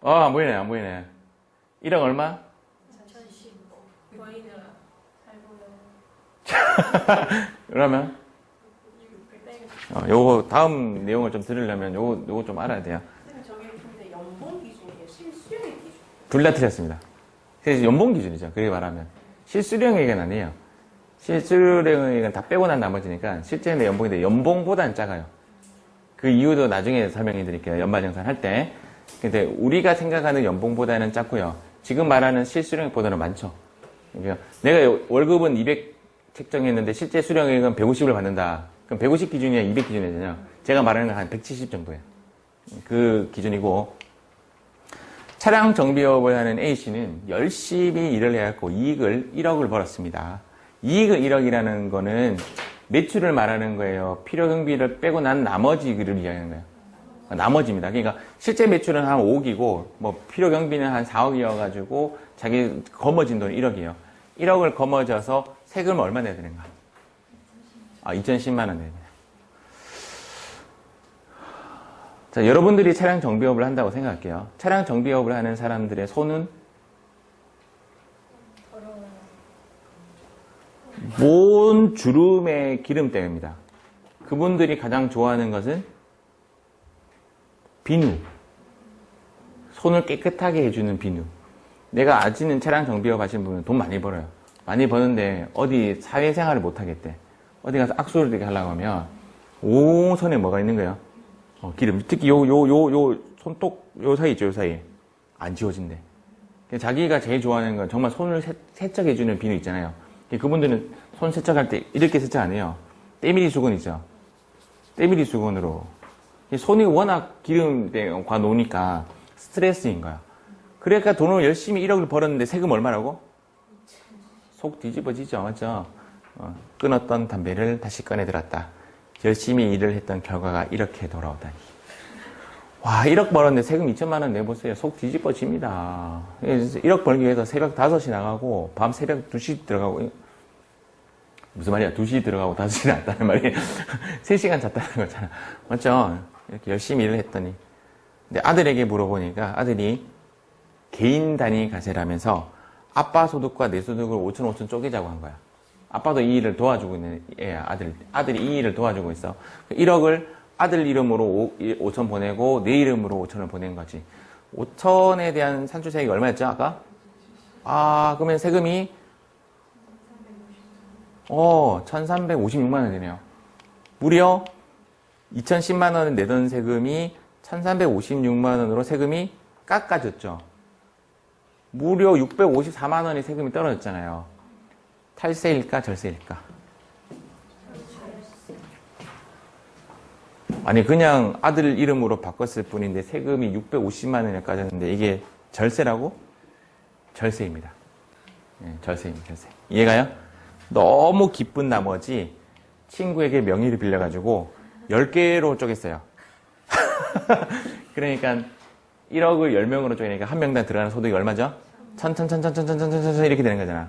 안 보이네, 안 보이네. 1억 얼마? 2015. 보이는 잘 보여요. 그러면? 요거 다음 내용을 좀 들으려면 요거 좀 알아야 돼요. 저게 근데 연봉 기준이에요? 실수령의 기준? 둘 다 틀렸습니다. 그래서 연봉 기준이죠. 그렇게 말하면. 실수령액은 아니에요. 실수령액은 다 빼고 난 나머지니까 실제는 연봉인데 연봉보다는 작아요. 그 이유도 나중에 설명해 드릴게요. 연말정산 할 때. 근데 우리가 생각하는 연봉보다는 작고요. 지금 말하는 실수령액보다는 많죠. 그러니까 내가 월급은 200 책정했는데 실제 수령액은 150을 받는다. 그럼 150 기준이야, 200 기준이잖아요. 제가 말하는 건 한 170 정도예요. 그 기준이고, 차량 정비업을 하는 A씨는 열심히 일을 해갖고 이익을 1억을 벌었습니다. 이익을 1억이라는 거는 매출을 말하는 거예요. 필요 경비를 빼고 난 나머지를 이야기하는 거예요. 나머지입니다. 그러니까 실제 매출은 한 5억이고, 뭐 필요 경비는 한 4억이어가지고 자기 거머쥔 돈은 1억이에요. 1억을 거머져서 세금을 얼마 내야 되는가? 2,010만 원 내야 돼요. 자, 여러분들이 차량 정비업을 한다고 생각할게요. 차량 정비업을 하는 사람들의 손은 뭔 주름의 기름때입니다. 그분들이 가장 좋아하는 것은 비누. 손을 깨끗하게 해주는 비누. 내가 아시는 차량 정비업 하시는 분은 돈 많이 벌어요. 많이 버는데 어디 사회생활을 못 하겠대. 어디 가서 악수를 되게 하려고 하면 온 손에 뭐가 있는 거예요? 기름. 특히 요 손톱 요 사이 있죠, 요 사이. 안 지워진대. 자기가 제일 좋아하는 건 정말 손을 세척해주는 비누 있잖아요. 그분들은 손 세척할 때 이렇게 세척 안 해요. 때밀이 수건이죠. 때밀이 수건으로. 손이 워낙 기름과 노니까 스트레스인 거야. 그러니까 돈을 열심히 1억을 벌었는데 세금 얼마라고? 속 뒤집어지죠. 맞죠? 끊었던 담배를 다시 꺼내들었다. 열심히 일을 했던 결과가 이렇게 돌아오다니. 와, 1억 벌었는데 세금 2천만 원 내보세요. 속 뒤집어집니다. 1억 벌기 위해서 새벽 5시 나가고 밤 새벽 2시 들어가고. 무슨 말이야? 2시 들어가고 5시 나왔다는 말이 3시간 잤다는 거잖아. 맞죠? 이렇게 열심히 일을 했더니. 근데 아들에게 물어보니까 아들이 개인 단위 과세라면서 아빠 소득과 내 소득을 5천 5천 쪼개자고 한 거야. 아빠도 이 일을 도와주고 있는 애야. 아들이 이 일을 도와주고 있어. 1억을 아들 이름으로 5천 보내고 내 이름으로 5천을 보낸 거지. 5천에 대한 산출세액이 얼마였죠, 아까? 그러면 세금이 1356만 원 되네요. 무려 2010만 원을 내던 세금이 1356만 원으로 세금이 깎아졌죠. 무려 654만 원의 세금이 떨어졌잖아요. 탈세일까, 절세일까? 아니, 그냥 아들 이름으로 바꿨을 뿐인데 세금이 650만 원이 까졌는데 이게 절세라고? 절세입니다. 절세입니다, 절세. 이해가요? 너무 기쁜 나머지 친구에게 명의를 빌려가지고 10개로 쪼갰어요. 그러니까 1억을 10명으로 쪼개니까 한 명당 들어가는 소득이 얼마죠? 천 이렇게 되는 거잖아.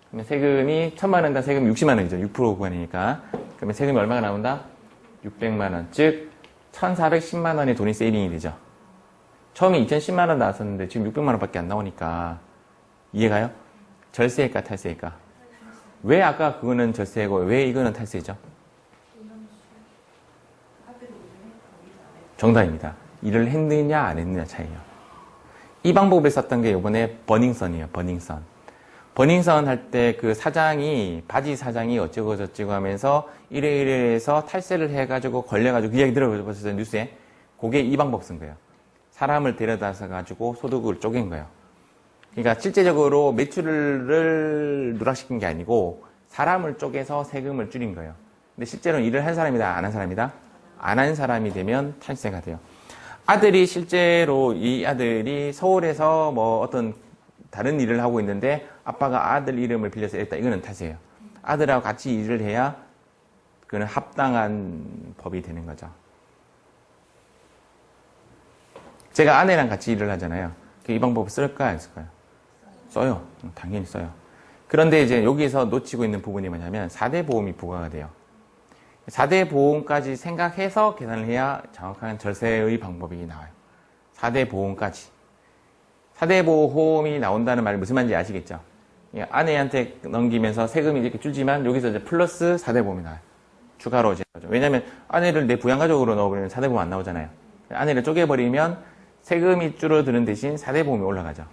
그러면 세금이 1000만 원당 세금 60만 원이죠. 6% 구간이니까. 그러면 세금이 얼마가 나온다? 600만 원. 즉 1410만 원의 돈이 세이빙이 되죠. 처음에 2010만 원 나왔었는데 지금 600만 원밖에 안 나오니까. 이해가요? 절세일까, 탈세일까? 왜 아까 그거는 절세고 왜 이거는 탈세죠? 정답입니다. 일을 했느냐 안 했느냐 차이예요. 이 방법을 썼던 게 이번에 버닝썬이에요. 버닝썬. 버닝썬 할 때 그 사장이 바지 사장이 어쩌고 저쩌고 하면서 이래 해서 탈세를 해가지고 걸려가지고 그 이야기 들어보셨어요, 뉴스에? 그게 이 방법 쓴 거예요. 사람을 데려다서 가지고 소득을 쪼갠 거예요. 그러니까 실제적으로 매출을 누락시킨 게 아니고 사람을 쪼개서 세금을 줄인 거예요. 근데 실제로는 일을 한 사람이다, 안 한 사람이다? 안 한 사람이 되면 탈세가 돼요. 아들이 실제로 이 아들이 서울에서 뭐 어떤 다른 일을 하고 있는데 아빠가 아들 이름을 빌려서 했다. 이거는 탈세예요. 아들하고 같이 일을 해야 그는 합당한 법이 되는 거죠. 제가 아내랑 같이 일을 하잖아요. 이 방법을 쓸까요, 안 쓸까요? 써요. 당연히 써요. 그런데 이제 여기서 놓치고 있는 부분이 뭐냐면 4대 보험이 부과가 돼요. 4대 보험까지 생각해서 계산을 해야 정확한 절세의 방법이 나와요. 4대 보험까지. 4대 보험이 나온다는 말이 무슨 말인지 아시겠죠? 아내한테 넘기면서 세금이 이렇게 줄지만 여기서 이제 플러스 4대 보험이 나와요. 추가로 이제. 왜냐면 아내를 내 부양가족으로 넣어버리면 4대 보험 안 나오잖아요. 아내를 쪼개버리면 세금이 줄어드는 대신 4대 보험이 올라가죠.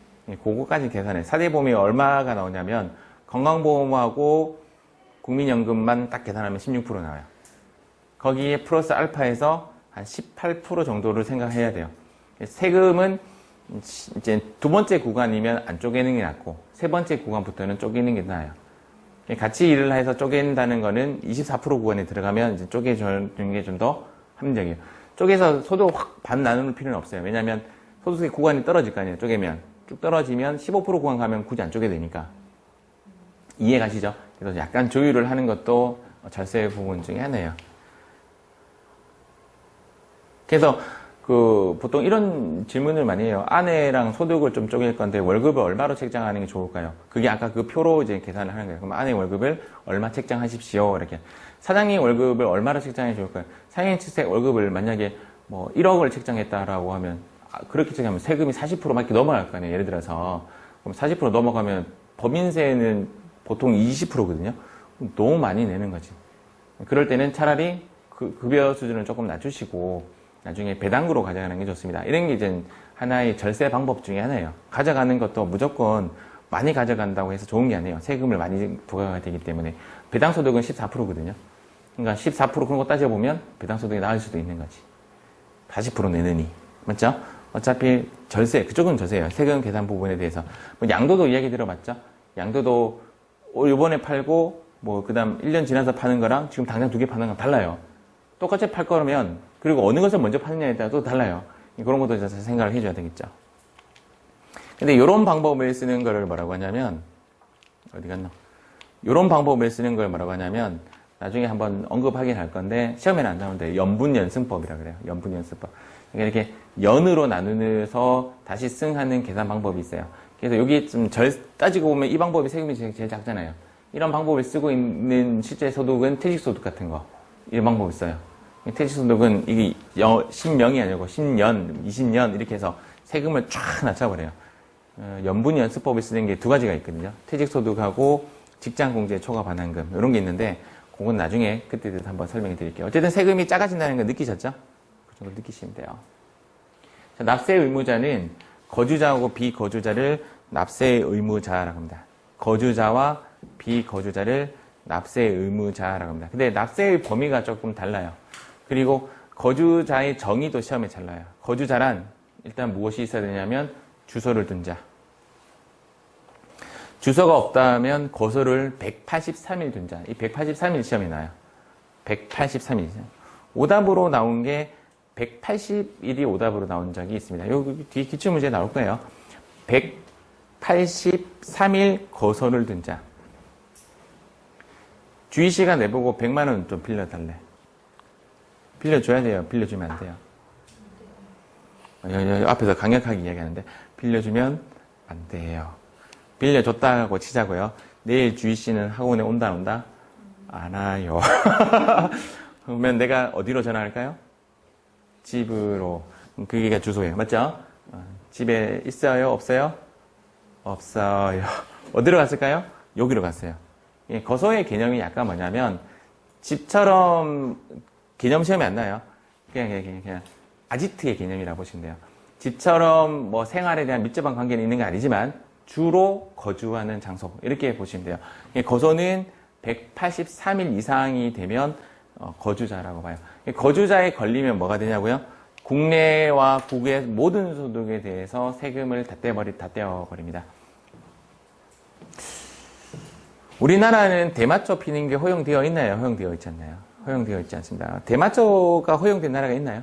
그거까지 계산해. 4대 보험이 얼마가 나오냐면 건강보험하고 국민연금만 딱 계산하면 16% 나와요. 거기에 플러스 알파에서 한 18% 정도를 생각해야 돼요. 세금은 이제 두 번째 구간이면 안 쪼개는 게 낫고 세 번째 구간부터는 쪼개는 게 나아요. 같이 일을 해서 쪼갠다는 거는 24% 구간에 들어가면 이제 쪼개주는 게 좀 더 합리적이에요. 쪼개서 소득 확 반 나눌 필요는 없어요. 왜냐하면 소득의 구간이 떨어질 거 아니에요. 쪼개면 쭉 떨어지면 15% 구간 가면 굳이 안 쪼개야 되니까. 이해 가시죠? 그래서 약간 조율을 하는 것도 절세 부분 중에 하나예요. 그래서 보통 이런 질문을 많이 해요. 아내랑 소득을 좀 쪼갤 건데 월급을 얼마로 책정하는 게 좋을까요? 그게 아까 그 표로 이제 계산을 하는 거예요. 그럼 아내 월급을 얼마 책정하십시오. 이렇게. 사장님 월급을 얼마로 책정하는 게 좋을까요? 사장님 월급을 만약에 뭐 1억을 책정했다라고 하면 그렇게 책정하면 세금이 40%밖에 넘어갈 거 아니에요. 예를 들어서. 그럼 40% 넘어가면 법인세는 보통 20%거든요. 너무 많이 내는 거지. 그럴 때는 차라리 급여 수준을 조금 낮추시고 나중에 배당으로 가져가는 게 좋습니다. 이런 게 이제 하나의 절세 방법 중에 하나예요. 가져가는 것도 무조건 많이 가져간다고 해서 좋은 게 아니에요. 세금을 많이 부과가 되기 때문에. 배당소득은 14%거든요. 그러니까 14% 그런 거 따져보면 배당소득이 나을 수도 있는 거지. 40% 내느니. 맞죠? 어차피 절세, 그쪽은 절세예요. 세금 계산 부분에 대해서. 뭐 양도도 이야기 들어봤죠? 양도도 이번에 팔고 그 다음 1년 지나서 파는 거랑 지금 당장 2개 파는 건 달라요. 똑같이 팔 거라면 그리고 어느 것을 먼저 파느냐에 따라 또 달라요. 그런 것도 이제 생각을 해줘야 되겠죠. 근데 이런 방법을 쓰는 거를 뭐라고 하냐면 어디 갔나? 이런 방법을 쓰는 걸 뭐라고 하냐면 나중에 한번 언급하긴 할 건데 시험에는 안 나오는데 연분연승법이라고 그래요. 연분연승법. 그러니까 이렇게 연으로 나누어서 다시 승하는 계산 방법이 있어요. 그래서 여기 좀 따지고 보면 이 방법이 세금이 제일 작잖아요. 이런 방법을 쓰고 있는 실제 소득은 퇴직소득 같은 거. 이런 방법을 써요. 퇴직소득은 이게 10명이 아니고 10년, 20년 이렇게 해서 세금을 쫙 낮춰버려요. 연분 연수법을 쓰는 게 두 가지가 있거든요. 퇴직소득하고 직장공제 초과 반환금 이런 게 있는데 그건 나중에 그때 한번 설명해 드릴게요. 어쨌든 세금이 작아진다는 거 느끼셨죠? 그 정도 느끼시면 돼요. 자, 납세 의무자는 거주자하고 비거주자를 납세 의무자라고 합니다. 거주자와 비거주자를 납세 의무자라고 합니다. 근데 납세의 범위가 조금 달라요. 그리고 거주자의 정의도 시험에 잘 나요. 거주자란 일단 무엇이 있어야 되냐면 주소를 둔 자. 주소가 없다면 거소를 183일 둔 자. 이 183일 시험에 나요. 183일. 오답으로 나온 게 180일이 오답으로 나온 적이 있습니다. 여기 뒤에 기출문제에 나올 거예요. 183일 거소를 둔 자. 주희씨가 내보고 100만 원 좀 빌려달래. 빌려줘야 돼요. 빌려주면 안 돼요. 앞에서 강력하게 이야기하는데 빌려주면 안 돼요. 빌려줬다고 치자고요. 내일 주희씨는 학원에 온다 안 온다? 안 와요. 그러면 내가 어디로 전화할까요? 집으로. 그게 주소예요. 맞죠? 집에 있어요? 없어요? 없어요. 어디로 갔을까요? 여기로 갔어요. 거소의 개념이 약간 뭐냐면 집처럼 개념 시험이 안 나요. 그냥 아지트의 개념이라고 보시면 돼요. 집처럼 뭐 생활에 대한 밀접한 관계는 있는 게 아니지만 주로 거주하는 장소 이렇게 보시면 돼요. 거소는 183일 이상이 되면 거주자라고 봐요. 거주자에 걸리면 뭐가 되냐고요? 국내와 국외 모든 소득에 대해서 세금을 다 떼어버립니다. 우리나라는 대마초 피는 게 허용되어 있나요? 허용되어 있지 않나요? 허용되어 있지 않습니다. 대마초가 허용된 나라가 있나요?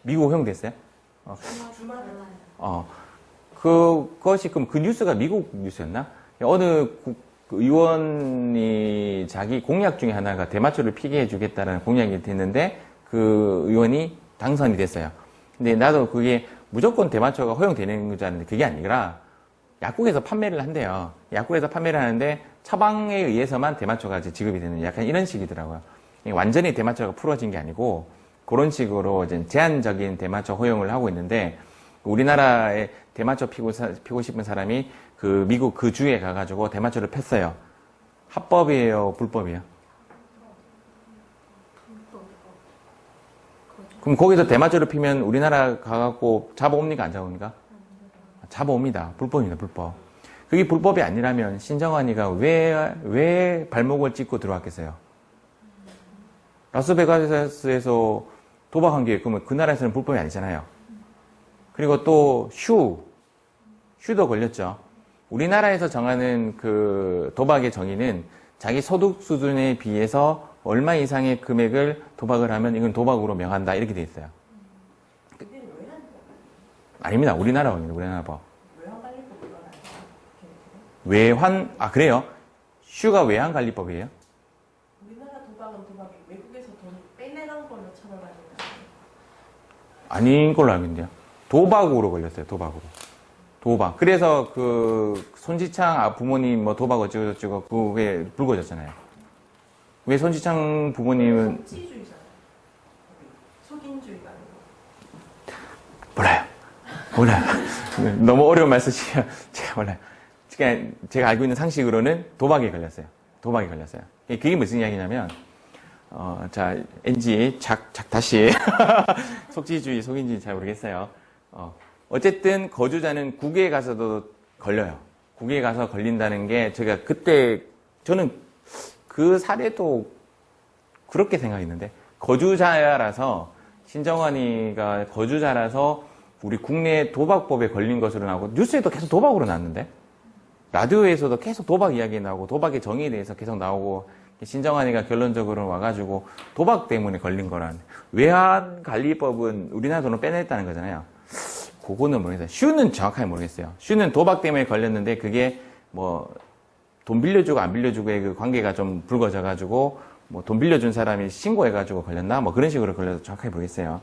미국 허용됐어요? 그것이 그럼 그 뉴스가 미국 뉴스였나? 어느 의원이 자기 공약 중에 하나가 대마초를 피게 해주겠다라는 공약이 됐는데 그 의원이 당선이 됐어요. 근데 나도 그게 무조건 대마초가 허용되는 줄 알았는데 그게 아니라 약국에서 판매를 한대요. 약국에서 판매를 하는데 처방에 의해서만 대마초가 지급이 되는 약간 이런 식이더라고요. 완전히 대마초가 풀어진 게 아니고 그런 식으로 이제 제한적인 대마초 허용을 하고 있는데 우리나라에 대마초 피고 싶은 사람이 그 미국 그 주에 가가지고 대마초를 폈어요. 합법이에요? 불법이에요? 그럼 거기서 대마초를 피면 우리나라 가갖고 잡아옵니까? 안 잡아옵니까? 잡아옵니다. 불법입니다. 불법. 그게 불법이 아니라면 신정환이가 왜 발목을 찍고 들어왔겠어요? 라스베가스에서 도박한 게 그러면 그 나라에서는 불법이 아니잖아요. 그리고 또 슈도 걸렸죠. 우리나라에서 정하는 그 도박의 정의는 자기 소득 수준에 비해서 얼마 이상의 금액을 도박을 하면 이건 도박으로 명한다 이렇게 돼 있어요. 아닙니다. 우리나라 법입니다. 우리나라 법. 외환 그래요? 슈가 외환관리법이에요? 우리나라 도박은 도박이 외국에서 돈 빼내는 걸로 처벌받는 거예요. 아닌 걸로 알고 있는데요. 도박으로 걸렸어요. 도박으로. 도박. 그래서 그 손지창 부모님 뭐 도박 어쩌고저쩌고 그게 불거졌잖아요. 왜 손지창 부모님은 속지주의잖아요. 속인주의가 아니고. 몰라요. 너무 어려운 말 쓰시면 제가 몰라요. 제가 알고 있는 상식으로는 도박에 걸렸어요. 도박에 걸렸어요. 그게 무슨 이야기냐면 자, NG 다시 속지주의, 속인주의 잘 모르겠어요. 어쨌든 거주자는 국외에 가서도 걸려요. 국외에 가서 걸린다는 게 제가 그때 저는 그 사례도 그렇게 생각했는데 거주자라서 신정환이가 거주자라서 우리 국내 도박법에 걸린 것으로 나오고 뉴스에도 계속 도박으로 나왔는데 라디오에서도 계속 도박 이야기 나오고 도박의 정의에 대해서 계속 나오고 신정환이가 결론적으로 와가지고 도박 때문에 걸린 거란 외환관리법은 우리나라 돈을 빼냈다는 거잖아요. 그거는 모르겠어요. 슈는 정확하게 모르겠어요. 슈는 도박 때문에 걸렸는데 그게 뭐 돈 빌려주고 안 빌려주고의 그 관계가 좀 불거져가지고 뭐 돈 빌려준 사람이 신고해가지고 걸렸나 뭐 그런 식으로 걸려서 정확하게 모르겠어요.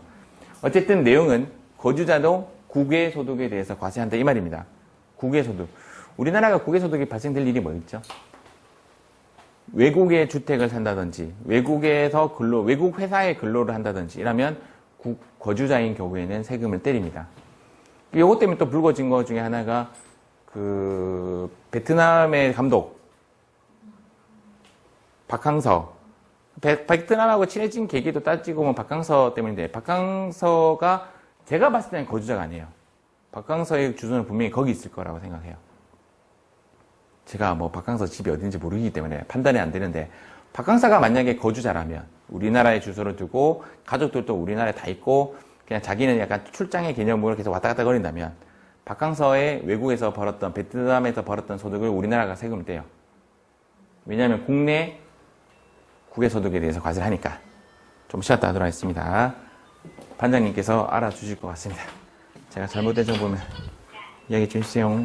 어쨌든 내용은 거주자도 국외소득에 대해서 과세한다 이 말입니다. 국외소득. 우리나라가 국외소득이 발생될 일이 뭐 있죠? 외국에 주택을 산다든지 외국에서 외국 회사에 근로를 한다든지 이러면 거주자인 경우에는 세금을 때립니다. 요것 때문에 또 불거진 것 중에 하나가 그 베트남의 감독 박항서. 베트남하고 친해진 계기도 따지고 보면 박항서 때문인데, 박항서가 제가 봤을 때는 거주자가 아니에요. 박항서의 주소는 분명히 거기 있을 거라고 생각해요. 제가 뭐 박항서 집이 어딘지 모르기 때문에 판단이 안 되는데, 박항서가 만약에 거주자라면 우리나라에 주소를 두고 가족들도 우리나라에 다 있고 그냥 자기는 약간 출장의 개념으로 계속 왔다 갔다 거린다면, 박항서의 외국에서 벌었던, 베트남에서 벌었던 소득을 우리나라가 세금을 떼요. 왜냐하면 국내 국외소득에 대해서 과세를 하니까. 좀 쉬었다 하도록 하겠습니다. 반장님께서 알아주실 것 같습니다. 제가 잘못된 점 보면 이야기 좀 해주세요.